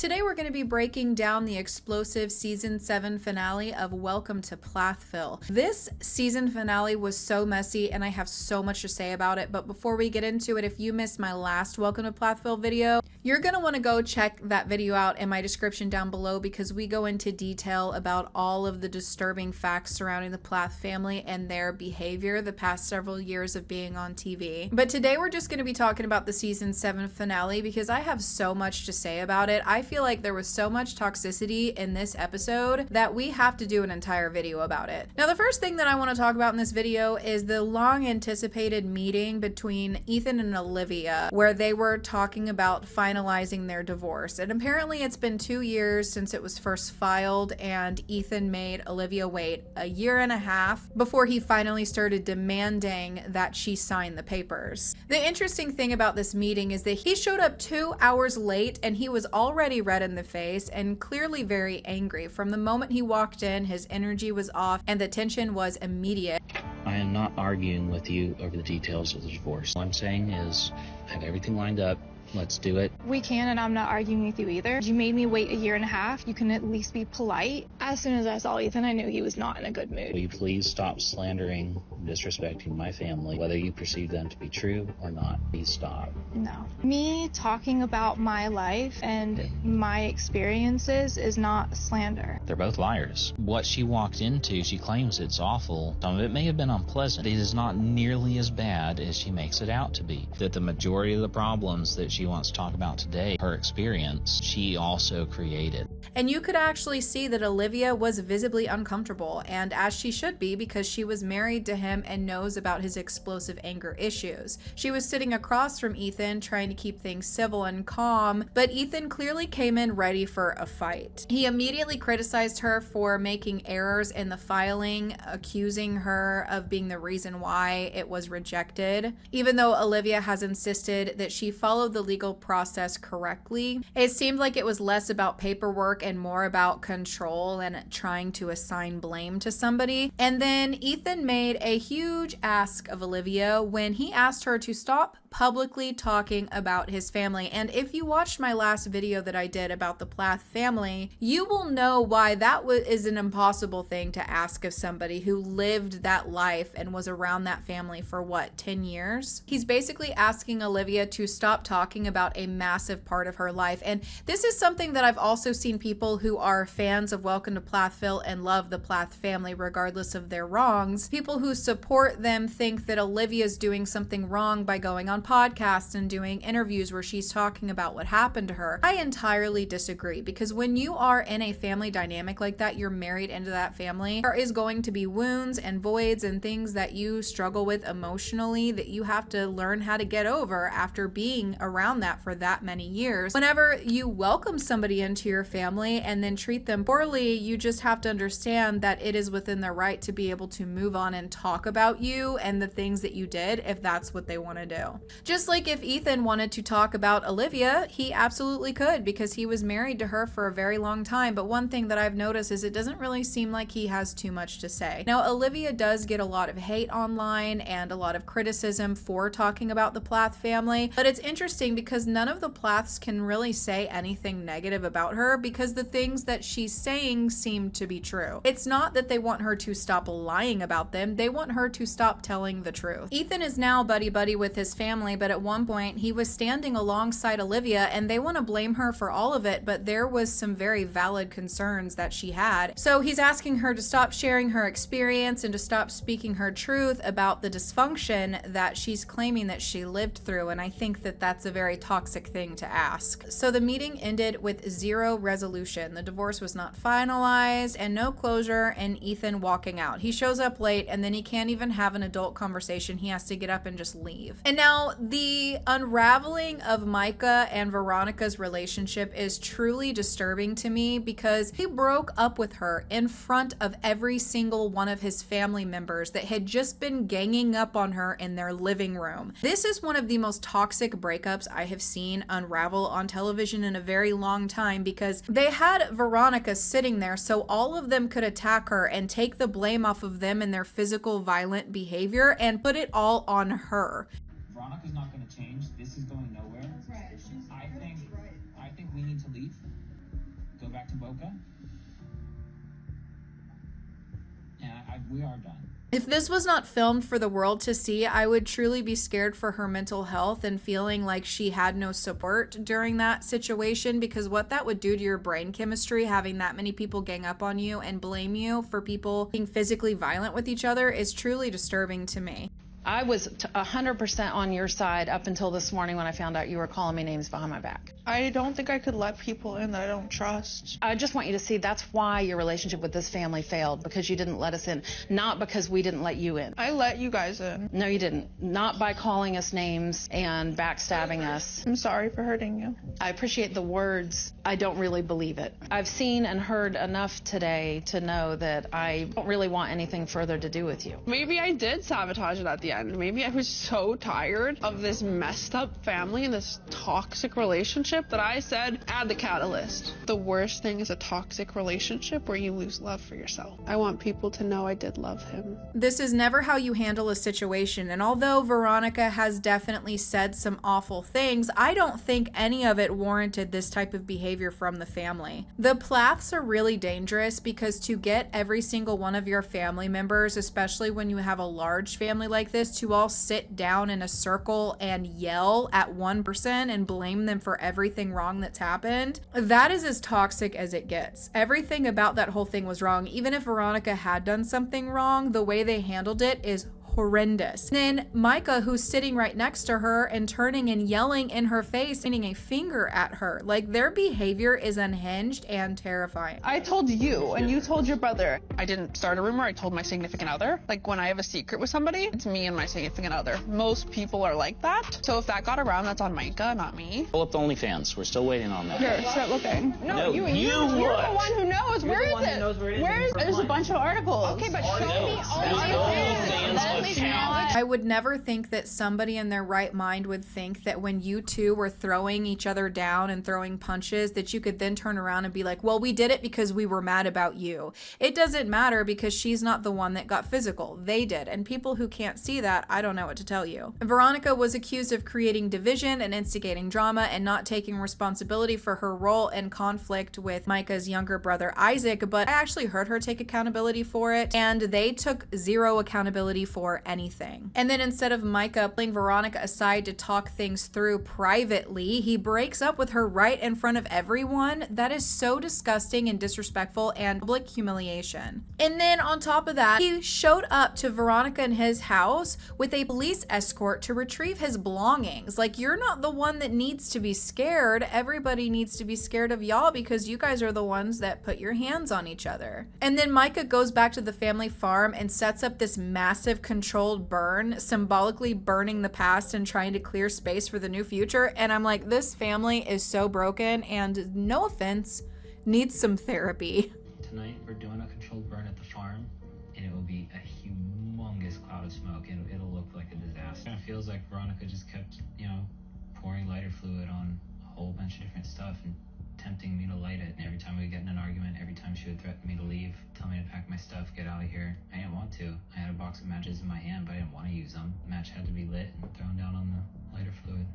Today we're going to be breaking down the explosive season 7 finale of Welcome to Plathville. This season finale was so messy and I have so much to say about it, but before we get into it, if you missed my last Welcome to Plathville video, you're going to want to go check that video out in my description down below because we go into detail about all of the disturbing facts surrounding the Plath family and their behavior the past several years of being on TV. But today we're just going to be talking about the season 7 finale because I have so much to say about it. I feel like there was so much toxicity in this episode that we have to do an entire video about it. Now, the first thing that I want to talk about in this video is the long anticipated meeting between Ethan and Olivia, where they were talking about finalizing their divorce. And apparently it's been 2 years since it was first filed, and Ethan made Olivia wait a year and a half before he finally started demanding that she sign the papers. The interesting thing about this meeting is that he showed up 2 hours late and he was already red in the face and clearly very angry. From the moment he walked in, his energy was off and the tension was immediate. I am not arguing with you over the details of the divorce. All I'm saying is I have everything lined up. Let's do it. We can, and I'm not arguing with you either. You made me wait a year and a half. You can at least be polite. As soon as I saw Ethan, I knew he was not in a good mood. Will you please stop slandering, disrespecting my family, whether you perceive them to be true or not? Please stop. No. Me talking about my life and my experiences is not slander. They're both liars. What she walked into, she claims it's awful. Some of it may have been unpleasant. It is not nearly as bad as she makes it out to be. That the majority of the problems that she wants to talk about today, her experience, she also created. And you could actually see that Olivia was visibly uncomfortable, and as she should be because she was married to him and knows about his explosive anger issues. She was sitting across from Ethan trying to keep things civil and calm, but Ethan clearly came in ready for a fight. He immediately criticized her for making errors in the filing, accusing her of being the reason why it was rejected, even though Olivia has insisted that she followed the legal process correctly. It seemed like it was less about paperwork and more about control and trying to assign blame to somebody. And then Ethan made a huge ask of Olivia when he asked her to stop publicly talking about his family. And if you watched my last video that I did about the Plath family, you will know why that is an impossible thing to ask of somebody who lived that life and was around that family for what, 10 years? He's basically asking Olivia to stop talking about a massive part of her life. And this is something that I've also seen people who are fans of Welcome to Plathville and love the Plath family regardless of their wrongs. People who support them think that Olivia's doing something wrong by going on podcasts and doing interviews where she's talking about what happened to her. I entirely disagree, because when you are in a family dynamic like that, you're married into that family, there is going to be wounds and voids and things that you struggle with emotionally that you have to learn how to get over after being around that for that many years. Whenever you welcome somebody into your family and then treat them poorly, you just have to understand that it is within their right to be able to move on and talk about you and the things that you did if that's what they want to do. Just like if Ethan wanted to talk about Olivia, he absolutely could because he was married to her for a very long time. But one thing that I've noticed is it doesn't really seem like he has too much to say. Now, Olivia does get a lot of hate online and a lot of criticism for talking about the Plath family, but it's interesting because none of the Plaths can really say anything negative about her because the things that she's saying seem to be true. It's not that they want her to stop lying about them, they want her to stop telling the truth. Ethan is now buddy-buddy with his family, but at one point he was standing alongside Olivia and they want to blame her for all of it, but there was some very valid concerns that she had. So he's asking her to stop sharing her experience and to stop speaking her truth about the dysfunction that she's claiming that she lived through, and I think that that's a very toxic thing to ask. So the meeting ended with zero resolution. The divorce was not finalized and no closure, and Ethan walking out. He shows up late and then he can't even have an adult conversation. He has to get up and just leave. And now the unraveling of Micah and Veronica's relationship is truly disturbing to me because he broke up with her in front of every single one of his family members that had just been ganging up on her in their living room. This is one of the most toxic breakups I have seen unravel on television in a very long time because they had Veronica sitting there so all of them could attack her and take the blame off of them and their physical violent behavior and put it all on her. Veronica's not going to change. This is going nowhere. I think we need to leave. woke up. Yeah, we are done. If this was not filmed for the world to see, I would truly be scared for her mental health and feeling like she had no support during that situation, because what that would do to your brain chemistry, having that many people gang up on you and blame you for people being physically violent with each other, is truly disturbing to me. I was 100% on your side up until this morning when I found out you were calling me names behind my back. I don't think I could let people in that I don't trust. I just want you to see that's why your relationship with this family failed, because you didn't let us in, not because we didn't let you in. I let you guys in. No, you didn't. Not by calling us names and backstabbing us. I'm sorry for hurting you. I appreciate the words. I don't really believe it. I've seen and heard enough today to know that I don't really want anything further to do with you. Maybe I did sabotage it at the end. Maybe I was so tired of this messed up family and this toxic relationship that I said, add the catalyst. The worst thing is a toxic relationship where you lose love for yourself. I want people to know I did love him. This is never how you handle a situation, and although Veronica has definitely said some awful things, I don't think any of it warranted this type of behavior from the family. The Plaths are really dangerous because to get every single one of your family members, especially when you have a large family like this, to all sit down in a circle and yell at one person and blame them for everything wrong that's happened, that is as toxic as it gets. Everything about that whole thing was wrong. Even if Veronica had done something wrong, the way they handled it is horrendous. Then Micah, who's sitting right next to her and turning and yelling in her face, pointing a finger at her. Like, their behavior is unhinged and terrifying. I told you and you told your brother. I didn't start a rumor, I told my significant other. Like, when I have a secret with somebody, it's me and my significant other. Most people are like that. So if that got around, that's on Micah, not me. Pull up the OnlyFans. We're still waiting on that. Here, start looking. No, you're the one who knows. Where is it? Where is it? There's a bunch of articles. Okay, but show me all I would never think that somebody in their right mind would think that when you two were throwing each other down and throwing punches, that you could then turn around and be like, well, we did it because we were mad about you. It doesn't matter because she's not the one that got physical. They did. And people who can't see that, I don't know what to tell you. Veronica was accused of creating division and instigating drama and not taking responsibility for her role in conflict with Micah's younger brother, Isaac, but I actually heard her take accountability for it, and they took zero accountability for anything. And then instead of Micah pulling Veronica aside to talk things through privately, he breaks up with her right in front of everyone. That is so disgusting and disrespectful and public humiliation. And then on top of that, he showed up to Veronica in his house with a police escort to retrieve his belongings. Like, you're not the one that needs to be scared. Everybody needs to be scared of y'all because you guys are the ones that put your hands on each other. And then Micah goes back to the family farm and sets up this massive controlled burn, symbolically burning the past and trying to clear space for the new future. And I'm like, this family is so broken and, no offense, needs some therapy. Tonight we're doing a controlled burn at the farm, and it will be a humongous cloud of smoke. It'll look like a disaster. It feels like Veronica just kept, pouring lighter fluid on a whole bunch of different stuff and tempting me to light it. And every time we get in an argument, every time she would threaten me to leave, tell me to pack my stuff, get out of here, I didn't want to. I had a box of matches in my hand, but I didn't want to use them. The match had to be lit and thrown down on the lighter fluid.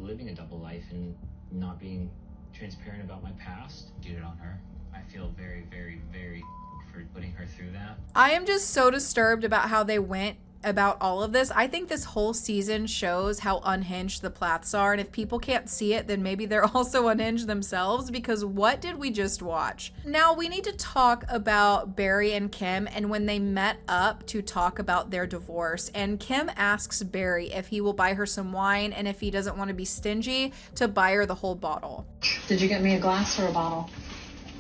Living a double life and not being transparent about my past, cheated on her. I feel very, very, very for putting her through that. I am just so disturbed about how they went about all of this. I think this whole season shows how unhinged the Plaths are, and if people can't see it, then maybe they're also unhinged themselves, because what did we just watch? Now we need to talk about Barry and Kim and when they met up to talk about their divorce, and Kim asks Barry if he will buy her some wine and if he doesn't want to be stingy, to buy her the whole bottle. Did you get me a glass or a bottle?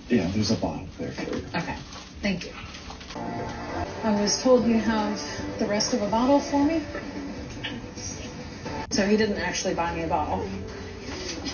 Yeah, there's a bottle there for you. Okay, thank you. I was told you have the rest of a bottle for me. So he didn't actually buy me a bottle.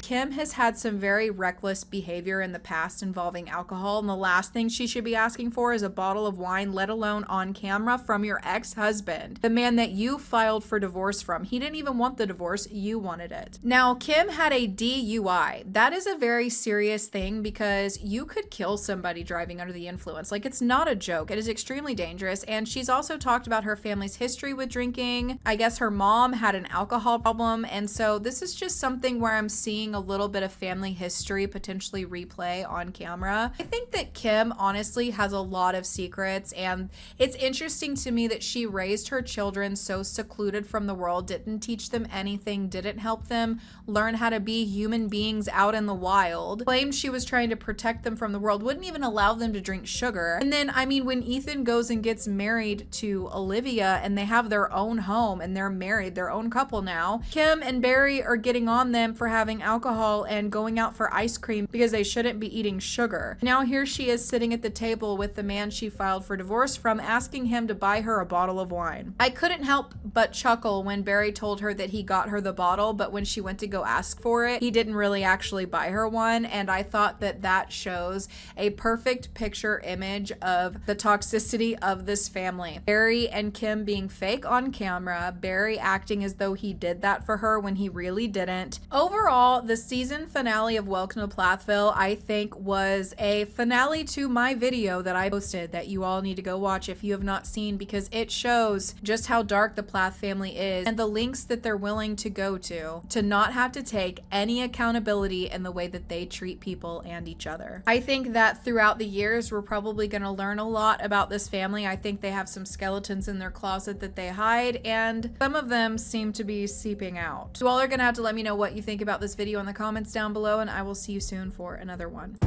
Kim has had some very reckless behavior in the past involving alcohol, and the last thing she should be asking for is a bottle of wine, let alone on camera, from your ex-husband, the man that you filed for divorce from. He didn't even want the divorce, you wanted it. Now, Kim had a DUI. That is a very serious thing because you could kill somebody driving under the influence. Like, it's not a joke. It is extremely dangerous, and she's also talked about her family's history with drinking. I guess her mom had an alcohol problem, and so this is just something where I'm seeing a little bit of family history potentially replay on camera. I think that Kim honestly has a lot of secrets, and it's interesting to me that she raised her children so secluded from the world, didn't teach them anything, didn't help them learn how to be human beings out in the wild, claimed she was trying to protect them from the world, wouldn't even allow them to drink sugar. And then, I mean, when Ethan goes and gets married to Olivia and they have their own home and they're married, their own couple now, Kim and Barry are getting on them for having alcohol and going out for ice cream because they shouldn't be eating sugar. Now here she is sitting at the table with the man she filed for divorce from, asking him to buy her a bottle of wine. I couldn't help but chuckle when Barry told her that he got her the bottle, but when she went to go ask for it, he didn't really actually buy her one. And I thought that that shows a perfect picture image of the toxicity of this family. Barry and Kim being fake on camera, Barry acting as though he did that for her when he really didn't. Overall, the season finale of Welcome to Plathville, I think, was a finale to my video that I posted that you all need to go watch if you have not seen, because it shows just how dark the Plath family is and the lengths that they're willing to go to not have to take any accountability in the way that they treat people and each other. I think that throughout the years, we're probably going to learn a lot about this family. I think they have some skeletons in their closet that they hide, and some of them seem to be seeping out. You all are going to have to let me know what you think about this video in the comments down below, and I will see you soon for another one.